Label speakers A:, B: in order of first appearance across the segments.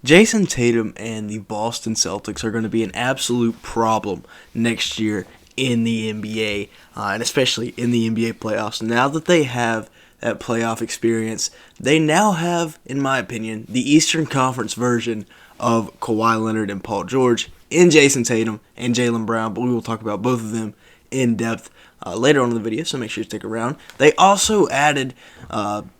A: Jayson Tatum and the Boston Celtics are going to be an absolute problem next year in the NBA, and especially in the NBA playoffs. Now that they have that playoff experience, they now have, in my opinion, the Eastern Conference version of Kawhi Leonard and Paul George in Jayson Tatum and Jaylen Brown, but we will talk about both of them in depth later on in the video, so make sure you stick around. They also added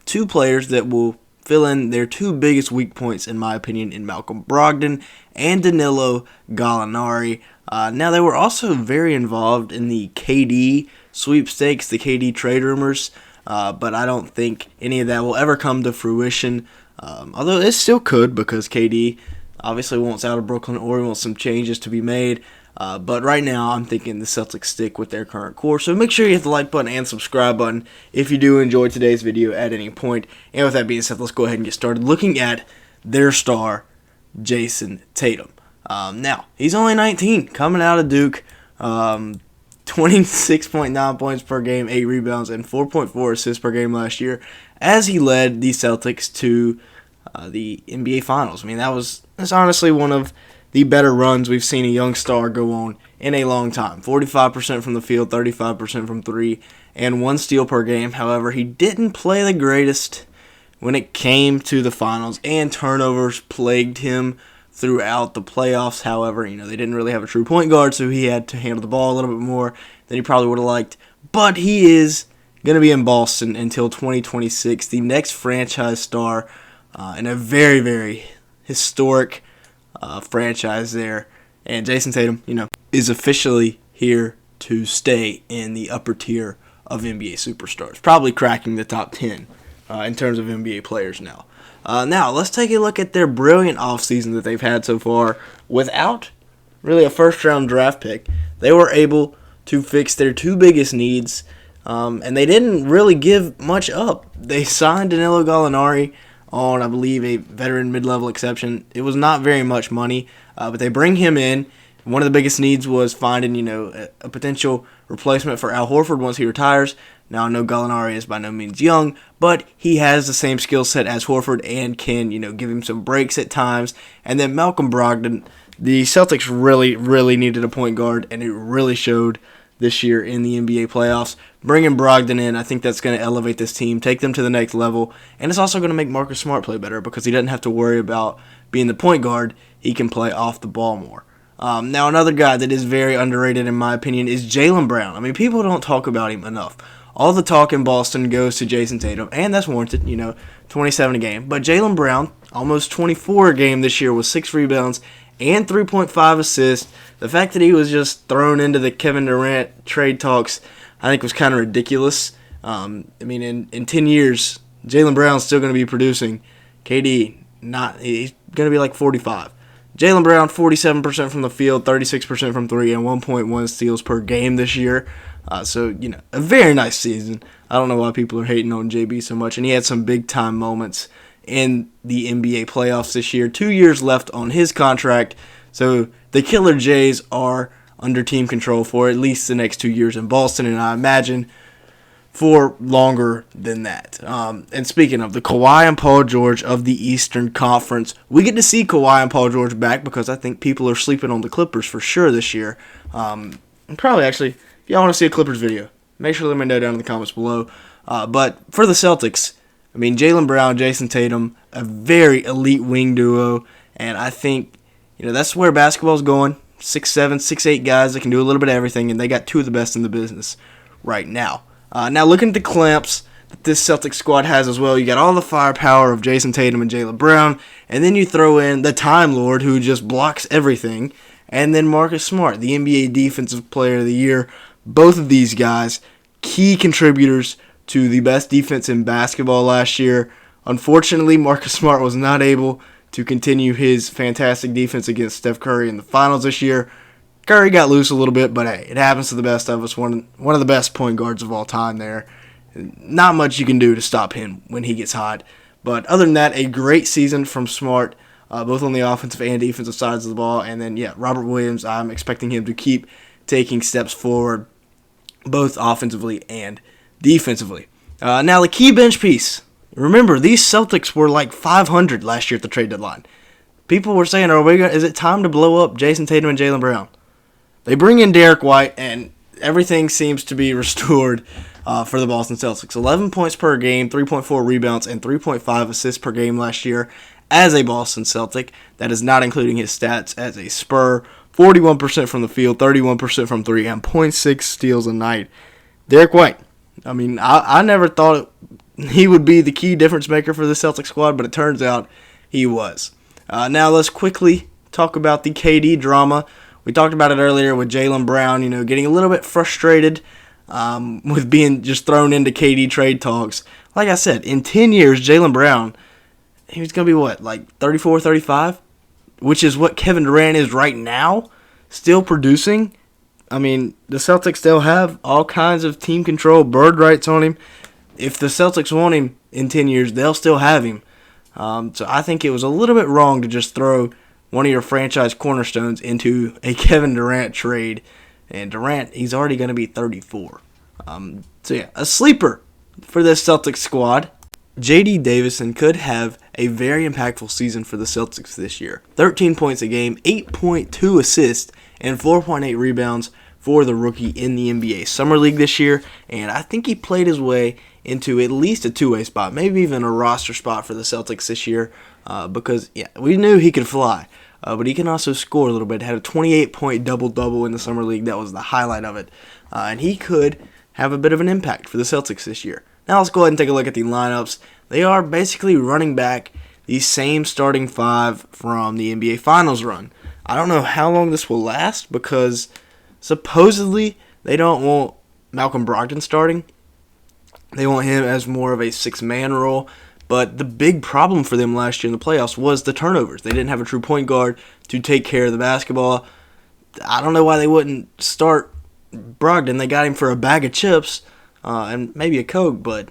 A: two players that will fill in their two biggest weak points, in my opinion, in Malcolm Brogdon and Danilo Gallinari. Now, they were also very involved in the KD sweepstakes, the KD trade rumors, but I don't think any of that will ever come to fruition, although it still could because KD obviously wants out of Brooklyn or wants some changes to be made. But right now, I'm thinking the Celtics stick with their current course. So make sure you hit the like button and subscribe button if you do enjoy today's video at any point. And with that being said, let's go ahead and get started looking at their star, Jayson Tatum. Now, he's only 19, coming out of Duke. 26.9 points per game, 8 rebounds, and 4.4 assists per game last year as he led the Celtics to the NBA Finals. I mean, that's honestly one of the better runs we've seen a young star go on in a long time. 45% from the field, 35% from three, and 1 steal per game. However, he didn't play the greatest when it came to the finals, and turnovers plagued him throughout the playoffs. However, they didn't really have a true point guard, so he had to handle the ball a little bit more than he probably would have liked. But he is going to be in Boston until 2026, the next franchise star in a very, very historic franchise there. And Jayson Tatum, is officially here to stay in the upper tier of NBA superstars, probably cracking the top 10 in terms of NBA players now. Now, let's take a look at their brilliant offseason that they've had so far. Without really a first-round draft pick, they were able to fix their two biggest needs, and they didn't really give much up. They signed Danilo Gallinari on, I believe, a veteran mid-level exception. It was not very much money, but they bring him in. One of the biggest needs was finding, a potential replacement for Al Horford once he retires. Now, I know Gallinari is by no means young, but he has the same skill set as Horford and can, give him some breaks at times. And then Malcolm Brogdon, the Celtics really, really needed a point guard, and it really showed this year in the NBA playoffs. Bringing Brogdon in, I think that's going to elevate this team, take them to the next level, and it's also going to make Marcus Smart play better because he doesn't have to worry about being the point guard. He can play off the ball more. Now, another guy that is very underrated, in my opinion, is Jaylen Brown. I mean, people don't talk about him enough. All the talk in Boston goes to Jayson Tatum, and that's warranted, 27 a game. But Jaylen Brown, almost 24 a game this year with 6 rebounds and 3.5 assists. The fact that he was just thrown into the Kevin Durant trade talks, I think, was kind of ridiculous. In 10 years, Jaylen Brown's still going to be producing. KD, he's going to be like 45. Jaylen Brown, 47% from the field, 36% from three, and 1.1 steals per game this year. So, a very nice season. I don't know why people are hating on JB so much. And he had some big-time moments in the NBA playoffs this year. 2 years left on his contract. So, the Killer Jays are under team control for at least the next 2 years in Boston. And I imagine for longer than that. And speaking of the Kawhi and Paul George of the Eastern Conference, we get to see Kawhi and Paul George back because I think people are sleeping on the Clippers for sure this year. And probably actually, if y'all want to see a Clippers video, make sure to let me know down in the comments below. But for the Celtics, Jaylen Brown, Jayson Tatum, a very elite wing duo, and I think that's where basketball's going. 6'7", 6'8" guys that can do a little bit of everything, and they got two of the best in the business right now. Now, looking at the clamps that this Celtics squad has as well, you got all the firepower of Jayson Tatum and Jaylen Brown, and then you throw in the Time Lord who just blocks everything, and then Marcus Smart, the NBA Defensive Player of the Year. Both of these guys, key contributors to the best defense in basketball last year. Unfortunately, Marcus Smart was not able to continue his fantastic defense against Steph Curry in the finals this year. Curry got loose a little bit, but hey, it happens to the best of us. One of the best point guards of all time there. Not much you can do to stop him when he gets hot. But other than that, a great season from Smart, both on the offensive and defensive sides of the ball. And then, Robert Williams, I'm expecting him to keep taking steps forward, both offensively and defensively. Now, the key bench piece. Remember, these Celtics were like 500 last year at the trade deadline. people were saying, is it time to blow up Jayson Tatum and Jaylen Brown? They bring in Derrick White, and everything seems to be restored for the Boston Celtics. 11 points per game, 3.4 rebounds, and 3.5 assists per game last year as a Boston Celtic. That is not including his stats as a Spur. 41% from the field, 31% from three, and 0.6 steals a night. Derrick White. I mean, I never thought he would be the key difference maker for the Celtics squad, but it turns out he was. Now let's quickly talk about the KD drama. We talked about it earlier with Jaylen Brown, getting a little bit frustrated with being just thrown into KD trade talks. Like I said, in 10 years, Jaylen Brown, he was going to be what, like 34, 35? Which is what Kevin Durant is right now, still producing. I mean, the Celtics still have all kinds of team control, bird rights on him. If the Celtics want him in 10 years, they'll still have him. So I think it was a little bit wrong to just throw one of your franchise cornerstones into a Kevin Durant trade. And Durant, he's already going to be 34. So yeah, a sleeper for this Celtics squad. JD Davison could have a very impactful season for the Celtics this year. 13 points a game, 8.2 assists, and 4.8 rebounds for the rookie in the NBA Summer League this year. And I think he played his way into at least a two-way spot, maybe even a roster spot for the Celtics this year because, we knew he could fly. But he can also score a little bit. Had a 28-point double-double in the Summer League. That was the highlight of it. And he could have a bit of an impact for the Celtics this year. Now let's go ahead and take a look at the lineups. They are basically running back the same starting five from the NBA Finals run. I don't know how long this will last because supposedly they don't want Malcolm Brogdon starting. They want him as more of a six-man role. But the big problem for them last year in the playoffs was the turnovers. They didn't have a true point guard to take care of the basketball. I don't know why they wouldn't start Brogdon. They got him for a bag of chips and maybe a Coke, but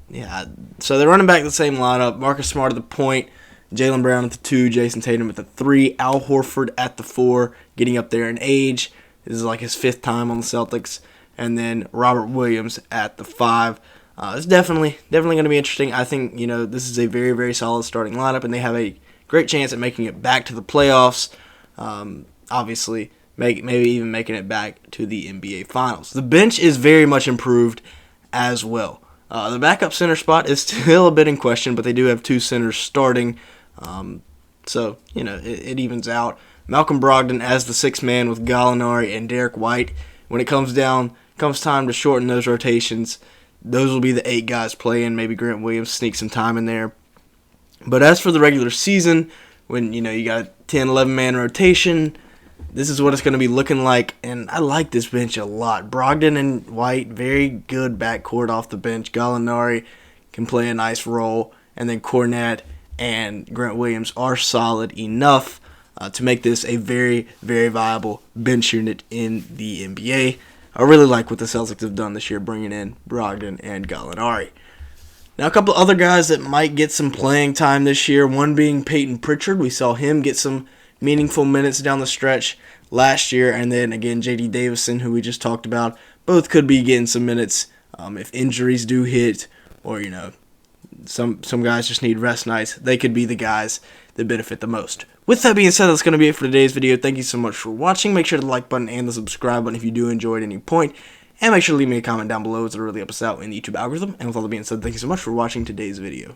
A: yeah. So they're running back the same lineup. Marcus Smart at the point, Jaylen Brown at the 2, Jayson Tatum at the 3, Al Horford at the 4, getting up there in age. This is like his 5th time on the Celtics. And then Robert Williams at the 5. It's definitely going to be interesting. I think, this is a very, very solid starting lineup, and they have a great chance at making it back to the playoffs. Obviously, maybe even making it back to the NBA Finals. The bench is very much improved as well. The backup center spot is still a bit in question, but they do have 2 centers starting. So, it evens out. Malcolm Brogdon as the 6th man with Gallinari and Derrick White. When it comes time to shorten those rotations, those will be the 8 guys playing. Maybe Grant Williams sneaks some time in there. But as for the regular season, when you got a 10, 11-man rotation, this is what it's going to be looking like. And I like this bench a lot. Brogdon and White, very good backcourt off the bench. Gallinari can play a nice role. And then Cornette and Grant Williams are solid enough to make this a very, very viable bench unit in the NBA. I really like what the Celtics have done this year, bringing in Brogdon and Gallinari. Now, a couple of other guys that might get some playing time this year, one being Peyton Pritchard. We saw him get some meaningful minutes down the stretch last year, and then, again, JD Davison, who we just talked about. Both could be getting some minutes if injuries do hit or, some guys just need rest nights. They could be the guys that benefit the most. With that being said, that's going to be it for today's video. Thank you so much for watching. Make sure to like button and the subscribe button if you do enjoy at any point. And make sure to leave me a comment down below. It'll really help us out in the YouTube algorithm. And with all that being said, thank you so much for watching today's video.